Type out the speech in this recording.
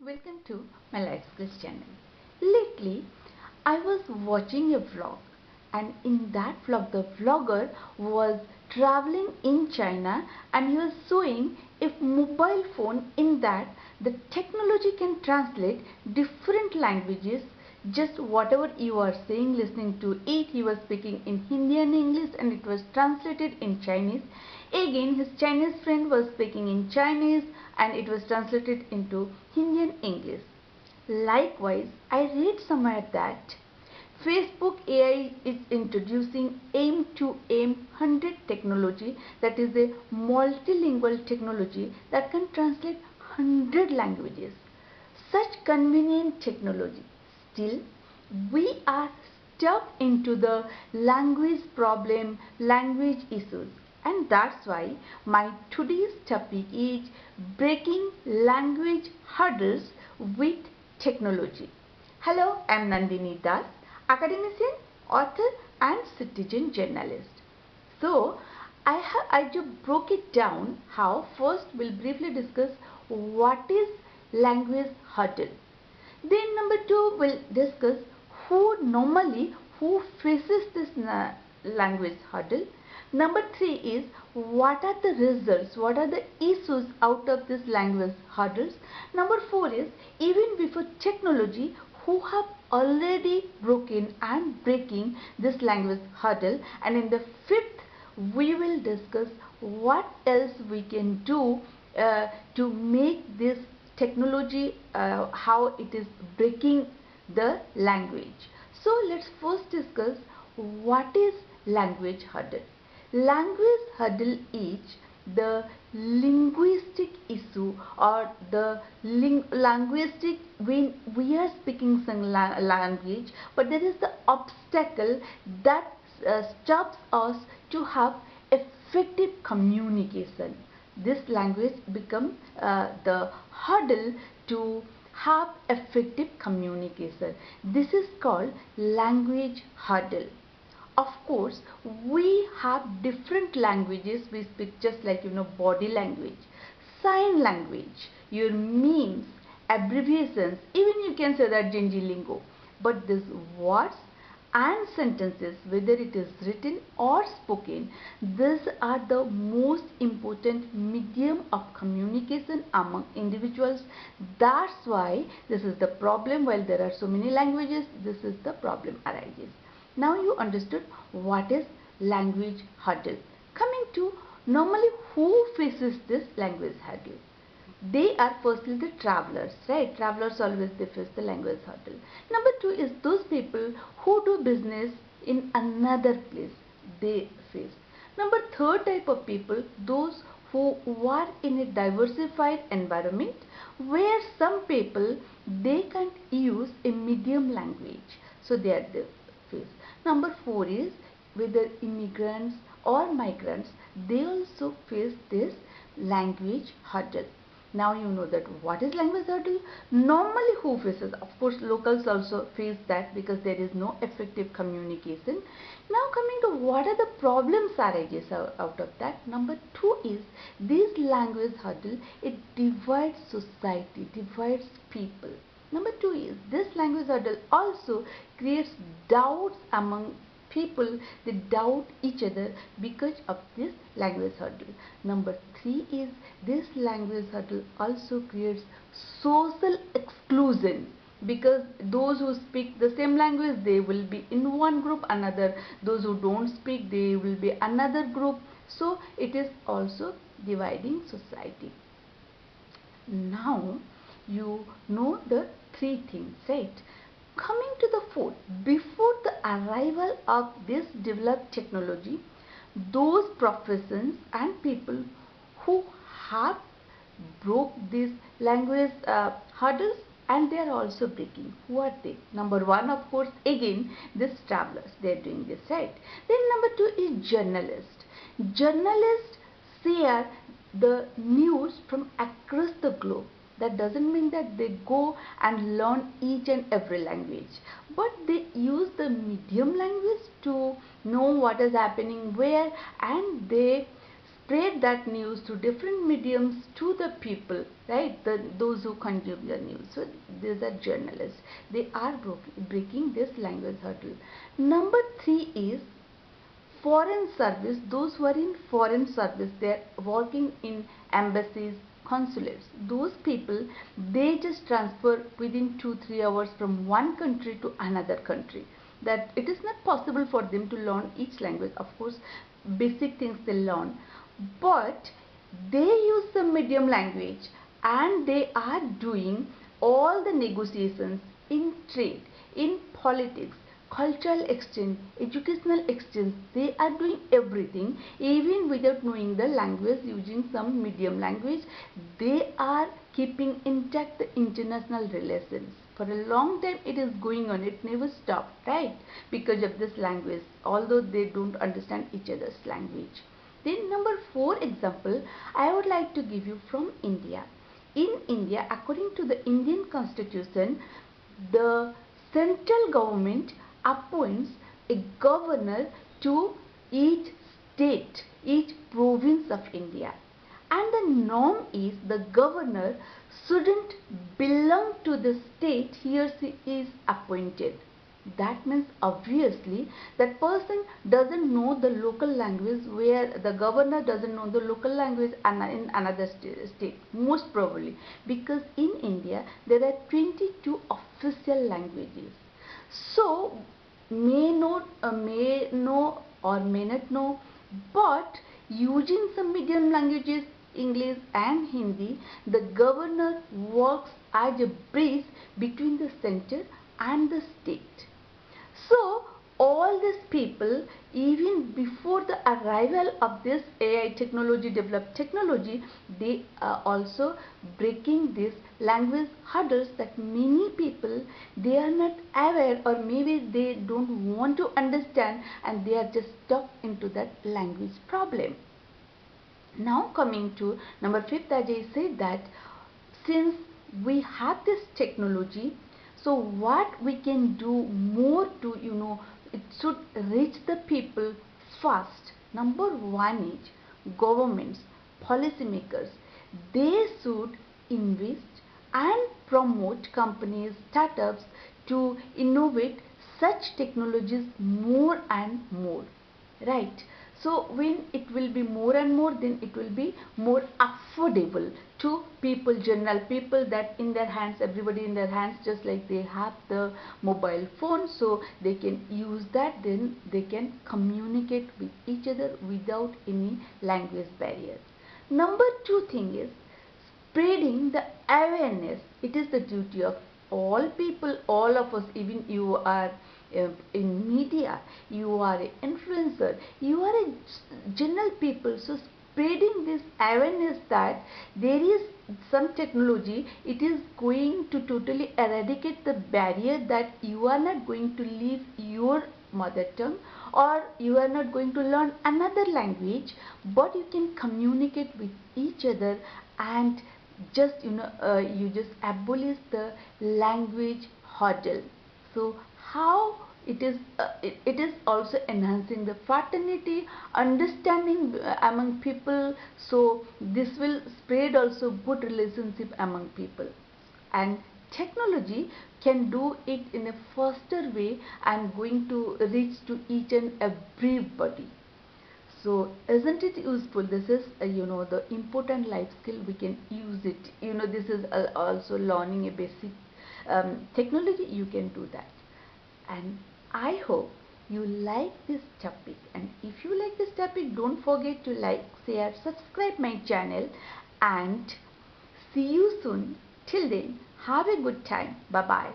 Welcome to my Life Skills channel. Lately, I was watching a vlog, and in that vlog, the vlogger was traveling in China and he was showing a mobile phone in that the technology can translate different languages. Just whatever you are saying, listening to it, he was speaking in Hindi and English and it was translated in Chinese. Again, his Chinese friend was speaking in Chinese and it was translated into Hindi and English. Likewise, I read somewhere that Facebook AI is introducing aim to aim 100 technology, that is a multilingual technology that can translate 100 languages. Such convenient technology. Still, we are stuck into the language problem, language issues. And that's why my today's topic is breaking language hurdles with technology. Hello, I am Nandini Das, academician, author and citizen journalist. So, I just broke it down how first we'll briefly discuss what is language hurdle. Then number two we'll discuss who faces this language hurdle. Number three is what are the results, what are the issues out of this language hurdles. Number four is even before technology, who have already broken and breaking this language hurdle. And in the fifth, we will discuss what else we can do to make this technology, how it is breaking the language. So let's first discuss what is language hurdle. Language hurdle is the linguistic issue or the linguistic when we are speaking some language, but there is the obstacle that stops us to have effective communication. This language becomes the hurdle to have effective communication. This is called language hurdle. Of course, we have different languages we speak, just like body language, sign language, your memes, abbreviations, even you can say that Genji lingo. But these words and sentences, whether it is written or spoken, these are the most important medium of communication among individuals. That's why this is the problem. While there are so many languages, this is the problem arises. Now you understood what is language hurdle. Coming to normally who faces this language hurdle. They are firstly the travelers, right? Travelers always they face the language hurdle. Number two is those people who do business in another place, they face. Number third type of people, those who work in a diversified environment where some people they can't use a medium language, so they are the face. Number four is whether immigrants or migrants, they also face this language hurdle. Now you know that what is language hurdle. Normally who faces, of course locals also face that because there is no effective communication. Now coming to what are the problems arises out of that. Number two is this language hurdle, it divides society, divides people. Number two is this language hurdle also creates doubts among people, they doubt each other because of this language hurdle. Number three is this language hurdle also creates social exclusion because those who speak the same language they will be in one group, another those who don't speak they will be another group. So it is also dividing society. Now you know the three things, right? Coming to the fourth, before the arrival of this developed technology, those professions and people who have broke these language hurdles and they are also breaking. Who are they? Number one, of course, again, these travelers, they are doing this, right? Then number two is journalists. Journalists share the news from across the globe. That doesn't mean that they go and learn each and every language, but they use the medium language to know what is happening where, and they spread that news to different mediums to the people, right? Those who consume the news. So these are journalists. They are breaking this language hurdle. Number 3 is foreign service. Those who are in foreign service, they are working in embassies, consulates. Those people, they just transfer within 2-3 hours from one country to another country. That it is not possible for them to learn each language. Of course, basic things they learn, but they use the medium language and they are doing all the negotiations in trade, in politics, cultural exchange, educational exchange. They are doing everything even without knowing the language, using some medium language. They are keeping intact the international relations. For a long time it is going on, it never stopped, right? Because of this language, although they don't understand each other's language. Then number 4 example I would like to give you from India. In India, according to the Indian Constitution, the central government appoints a governor to each state, each province of India. And the norm is the governor shouldn't belong to the state he or she is appointed. That means obviously that person doesn't know the local language, where the governor doesn't know the local language in another state, most probably, because in India there are 22 official languages. So may know or may not know, but using some medium languages, English and Hindi, the governor works as a bridge between the center and the state. So all these people, even before the arrival of this AI technology, developed technology, they are also breaking these language hurdles that many people, they are not aware, or maybe they don't want to understand, and they are just stuck into that language problem. Now coming to number 5, as I said, that since we have this technology, so what we can do more to, it should reach the people fast. Number 1 is governments, policymakers, they should invest and promote companies, startups to innovate such technologies more and more, right? So when it will be more and more, then it will be more affordable to people, general people, that in their hands, everybody in their hands, just like they have the mobile phone, so they can use that, then they can communicate with each other without any language barriers. Number 2 thing is spreading the awareness. It is the duty of all people, all of us. Even you are in media, you are an influencer, you are a general people, so spreading this awareness that there is some technology, it is going to totally eradicate the barrier, that you are not going to leave your mother tongue, or you are not going to learn another language, but you can communicate with each other, and just you just abolish the language hurdle. So how it is also enhancing the fraternity, understanding among people, so this will spread also good relationship among people. And technology can do it in a faster way and going to reach to each and everybody. So isn't it useful? This is the important life skill, we can use it. This is also learning a basic technology, you can do that. And I hope you like this topic, and if you like this topic, don't forget to like, share, subscribe my channel, and see you soon. Till then, have a good time. Bye bye.